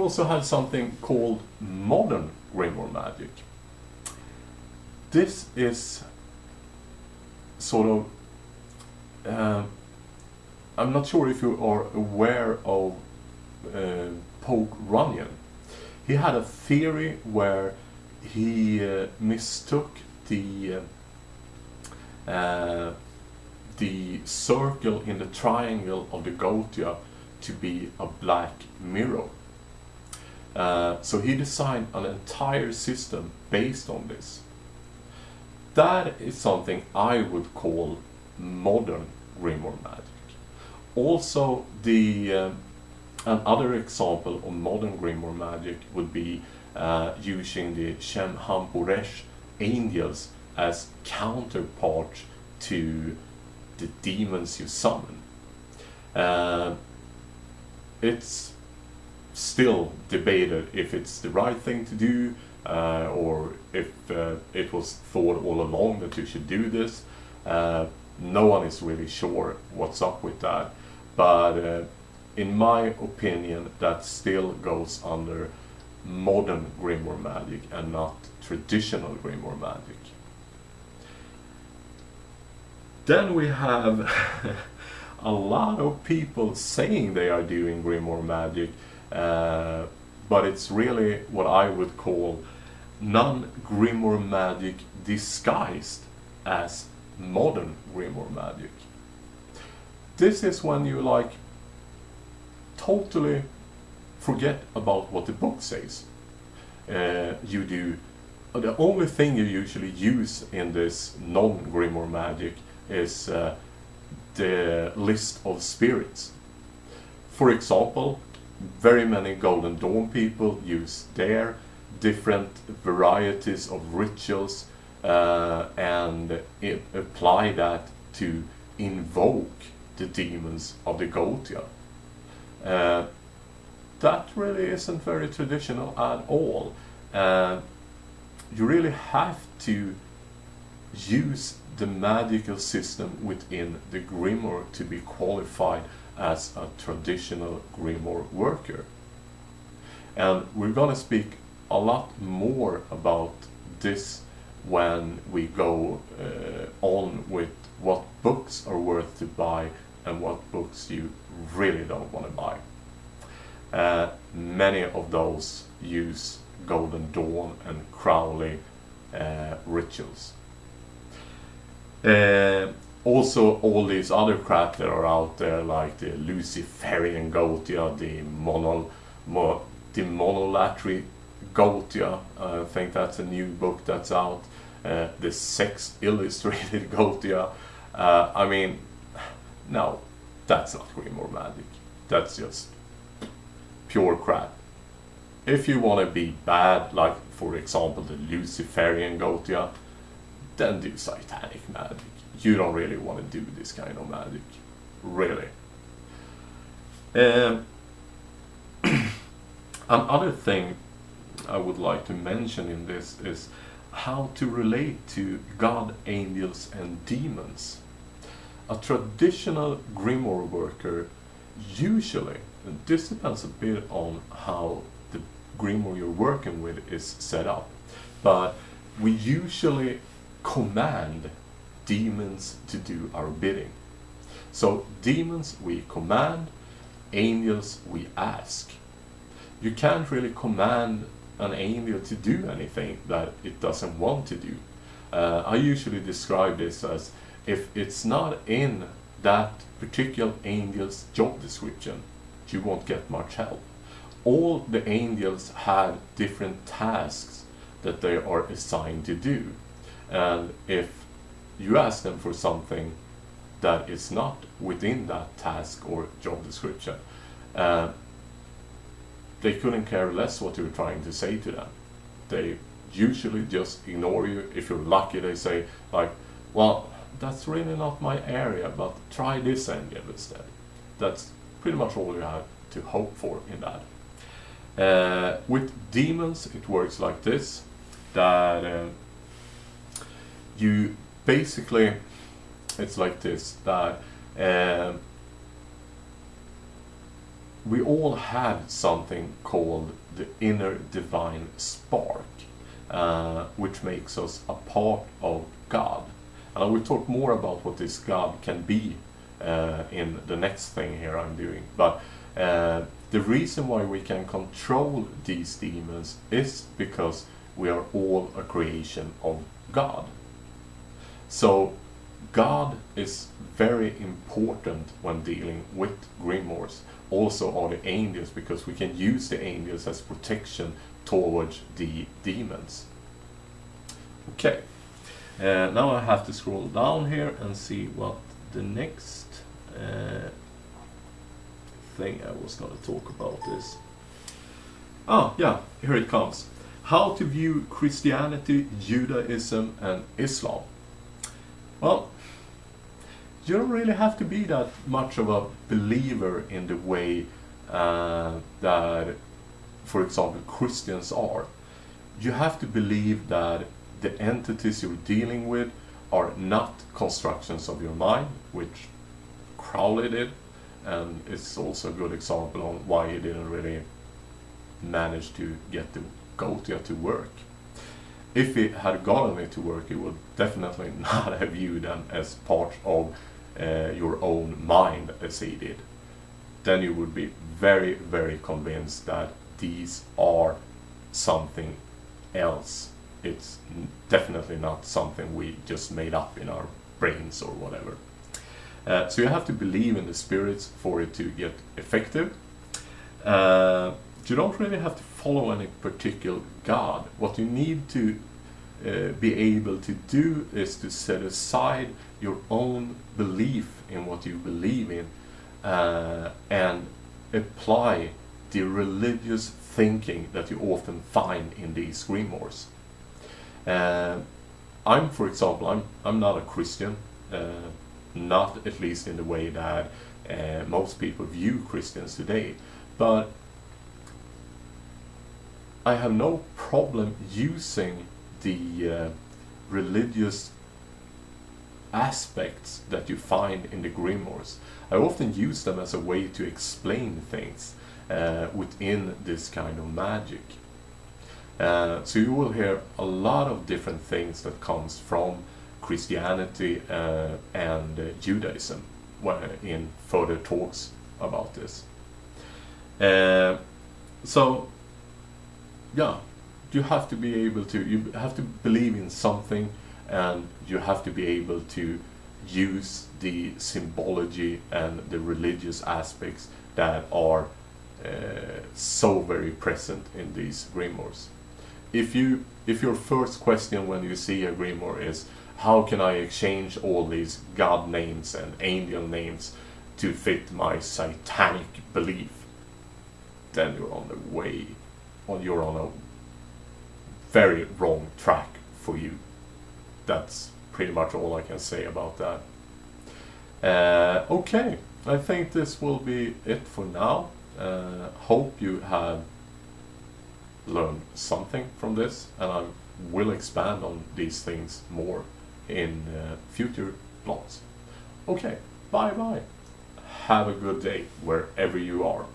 also have something called modern Grimoire magic. This is sort of, I'm not sure if you are aware of Poke Runyon. He had a theory where he mistook the circle in the triangle of the Gotia to be a black mirror. So he designed an entire system based on this. That is something I would call modern Grimoire magic. Also, another example of modern Grimoire magic would be using the Shem Hampuresh angels as counterpart to the demons you summon. It's still debated if it's the right thing to do, or if it was thought all along that you should do this. No one is really sure what's up with that, but in my opinion that still goes under modern Grimoire magic and not traditional Grimoire magic. Then we have a lot of people saying they are doing Grimoire magic, but it's really what I would call non-Grimoire magic disguised as modern Grimoire magic. This is when you like totally forget about what the book says. You do the only thing you usually use in this non-Grimoire magic is the list of spirits. For example, very many Golden Dawn people use their different varieties of rituals and apply that to invoke the demons of the Gotia. That really isn't very traditional at all. You really have to use the magical system within the Grimoire to be qualified as a traditional Grimoire worker. And we're gonna speak a lot more about this when we go on with what books are worth to buy and what books you really don't want to buy. Many of those use Golden Dawn and Crowley rituals. Also all these other crap that are out there, like the Luciferian Gotia, the Monolatry Gotia, I think that's a new book that's out, the Sex Illustrated Gotia. I mean, no, that's not Grimoire magic. That's just pure crap. If you want to be bad, like for example the Luciferian Gotia, then do satanic magic. You don't really want to do this kind of magic, really. Another thing I would like to mention in this is how to relate to God, angels and demons. A traditional Grimoire worker usually, and this depends a bit on how the Grimoire you're working with is set up, but we usually command demons to do our bidding. So demons we command, angels we ask. You can't really command an angel to do anything that it doesn't want to do. I usually describe this as, if it's not in that particular angel's job description, you won't get much help. All the angels have different tasks that they are assigned to do, and if you ask them for something that is not within that task or job description, they couldn't care less what you're trying to say to them. They usually just ignore you. If you're lucky, they say like, well, that's really not my area, but try this angel instead. That's pretty much all you have to hope for in that. With demons it works like this, that you basically, it's like this, that we all have something called the inner divine spark, which makes us a part of God. And I will talk more about what this God can be in the next thing here I'm doing. But the reason why we can control these demons is because we are all a creation of God. So God is very important when dealing with grimoires. Also are the angels, because we can use the angels as protection towards the demons. Okay, now I have to scroll down here and see what the next thing I was going to talk about is. Ah, yeah, here it comes. How to view Christianity, Judaism and Islam. Well, you don't really have to be that much of a believer in the way that, for example, Christians are. You have to believe that the entities you're dealing with are not constructions of your mind, which Crowley did, and it's also a good example on why he didn't really manage to get the Gotia to work. If he had gotten it to work, he would definitely not have viewed them as part of your own mind as he did. Then you would be very, very convinced that these are something else. It's definitely not something we just made up in our brains or whatever. So you have to believe in the spirits for it to get effective. You don't really have to follow any particular god. What you need to be able to do is to set aside your own belief in what you believe in and apply the religious thinking that you often find in these grimoires. I'm, for example, I'm not a Christian, not at least in the way that most people view Christians today, but I have no problem using the religious aspects that you find in the grimoires. I often use them as a way to explain things within this kind of magic. So you will hear a lot of different things that comes from Christianity and Judaism in further talks about this. So yeah, you have to be able to, you have to believe in something, and you have to be able to use the symbology and the religious aspects that are so very present in these grimoires. If your first question when you see a grimoire is, how can I exchange all these god names and angel names to fit my satanic belief, then you're on the way, or you're on a very wrong track for you. That's pretty much all I can say about that. Okay, I think this will be it for now. Hope you have learned something from this, and I will expand on these things more in future vlogs. Okay, bye bye. Have a good day wherever you are.